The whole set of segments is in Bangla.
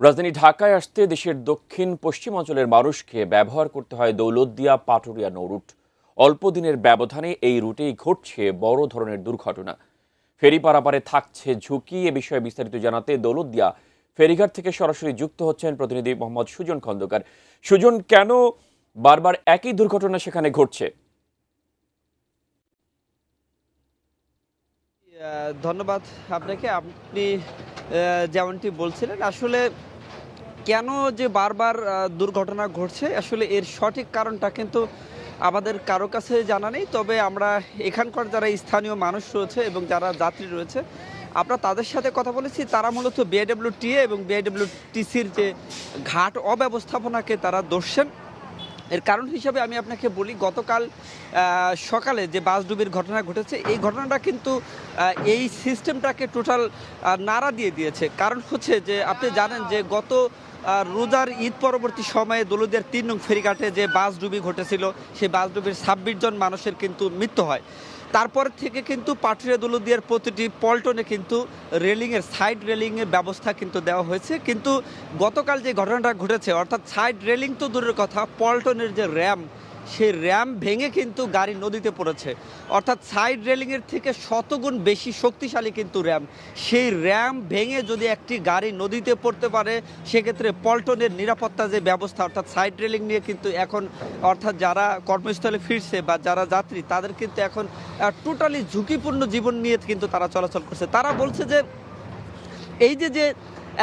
রাজধানী ঢাকায় আসতে দেশের দক্ষিণ পশ্চিমাঞ্চলের মানুষকে ব্যবহার করতে হয় দৌলতদিয়া পাটুরিয়া নৌরুট। অল্প দিনের ব্যবধানে এই রুটেই ঘটছে বড় ধরনের দুর্ঘটনা। ফেরি পারাপারে থাকছে ঝুঁকি। এ বিষয়ে বিস্তারিত জানাতে দৌলতদিয়া ফেরিঘাট থেকে সরাসরি যুক্ত হচ্ছেন প্রতিনিধি মোহাম্মদ সুজন খন্দকার। সুজন, কেন বারবার একই দুর্ঘটনা সেখানে ঘটছে? ধন্যবাদ আপনাকে। আপনি যেমনটি বলছিলেন, আসলে কেন যে বারবার দুর্ঘটনা ঘটছে, আসলে এর সঠিক কারণটা কিন্তু আমাদের কারো কাছে জানা নেই। তবে আমরা এখানকার যারা স্থানীয় মানুষ রয়েছে এবং যারা যাত্রী রয়েছে, আমরা তাদের সাথে কথা বলেছি। তারা মূলত বিআইডব্লিউটিএ এবং বিআইডব্লিউটিসির যে ঘাট অব্যবস্থাপনাকে তারা দোষেন। এর কারণ হিসাবে আমি আপনাকে বলি, গতকাল সকালে যে বাসডুবির ঘটনা ঘটেছে, এই ঘটনাটা কিন্তু এই সিস্টেমটাকে টোটাল নাড়া দিয়ে দিয়েছে। কারণ হচ্ছে যে আপনি জানেন যে গত রোজার ঈদ পরবর্তী সময়ে দৌলতদিয়ার ৩ নং ফেরিঘাটে যে বাসডুবি ঘটেছিল, সেই বাসডুবির ২৬ জন মানুষের কিন্তু মৃত্যু হয়। তারপর থেকে কিন্তু পাটুরিয়া দৌলতদিয়ার প্রতিটি পল্টনে কিন্তু রেলিংয়ের সাইড রেলিংয়ের ব্যবস্থা কিন্তু দেওয়া হয়েছে। কিন্তু গতকাল যে ঘটনাটা ঘটেছে, অর্থাৎ সাইড রেলিং তো দূরের কথা, পল্টনের যে র্যাম, সেই র্যাম ভেঙে কিন্তু গাড়ি নদীতে পড়েছে। অর্থাৎ সাইড রেলিংয়ের থেকে শতগুণ বেশি শক্তিশালী কিন্তু র্যাম। সেই র্যাম ভেঙে যদি একটি গাড়ি নদীতে পড়তে পারে, সেক্ষেত্রে পল্টনের নিরাপত্তা যে ব্যবস্থা, অর্থাৎ সাইড রেলিং নিয়ে কিন্তু এখন, অর্থাৎ যারা কর্মস্থলে ফিরছে বা যারা যাত্রী, তাদের কিন্তু এখন টোটালি ঝুঁকিপূর্ণ জীবন নিয়ে কিন্তু তারা চলাচল করছে। তারা বলছে যে এই যে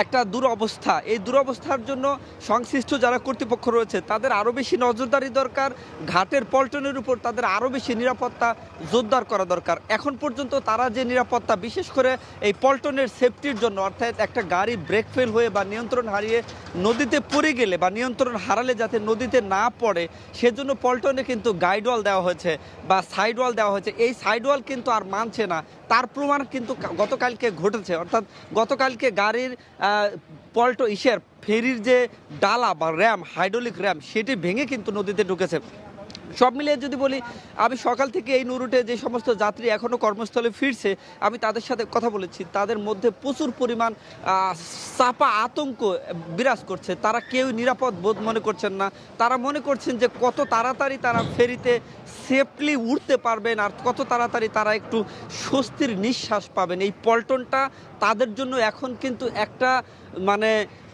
একটা দুরবস্থা, এই দুরবস্থার জন্য সংশ্লিষ্ট যারা কর্তৃপক্ষ রয়েছে তাদের আরও বেশি নজরদারি দরকার। ঘাটের পল্টনের উপর তাদের আরও বেশি নিরাপত্তা জোরদার করা দরকার। এখন পর্যন্ত তারা যে নিরাপত্তা, বিশেষ করে এই পল্টনের সেফটির জন্য, অর্থাৎ একটা গাড়ি ব্রেক ফেল হয়ে বা নিয়ন্ত্রণ হারিয়ে নদীতে পড়ে গেলে বা নিয়ন্ত্রণ হারালে যাতে নদীতে না পড়ে, সেজন্য পল্টনে কিন্তু গাইডওয়াল দেওয়া হয়েছে বা সাইডওয়াল দেওয়া হয়েছে। এই সাইডওয়াল কিন্তু আর মানছে না, তার প্রমাণ কিন্তু গতকালকে ঘটেছে। অর্থাৎ গতকালকে গাড়ির ফেরির যে ডালা বা র্যাম, হাইড্রোলিক র্যাম, সেটি ভেঙে কিন্তু নদীতে ঢুকেছে। সব মিলিয়ে যদি বলি, আমি সকাল থেকে এই নৌরুটে যে সমস্ত যাত্রী এখনও কর্মস্থলে ফিরছে, আমি তাদের সাথে কথা বলেছি। তাদের মধ্যে প্রচুর পরিমাণ চাপা আতঙ্ক বিরাজ করছে। তারা কেউ নিরাপদ বোধ মনে করছেন না। তারা মনে করছেন যে কত তাড়াতাড়ি তারা ফেরিতে সেফলি উঠতে পারবেন আর কত তাড়াতাড়ি তারা একটু স্বস্তির নিঃশ্বাস পাবেন। এই পল্টনটা তাদের জন্য এখন কিন্তু একটা মানে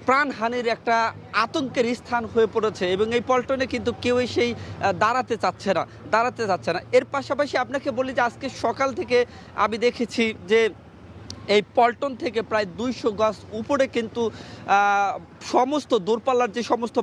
প্রাণহানির একটা আতঙ্কের স্থান হয়ে পড়েছে এবং এই পল্টনে কিন্তু কেউই সেই দাঁড়াতে চাচ্ছে না। এর পাশাপাশি আপনাকে বলি যে আজকে সকাল থেকে আমি দেখেছি যে এই পল্টন থেকে প্রায় ২০০ গজ উপরে কিন্তু সমস্ত দূরপাল্লার যে সমস্ত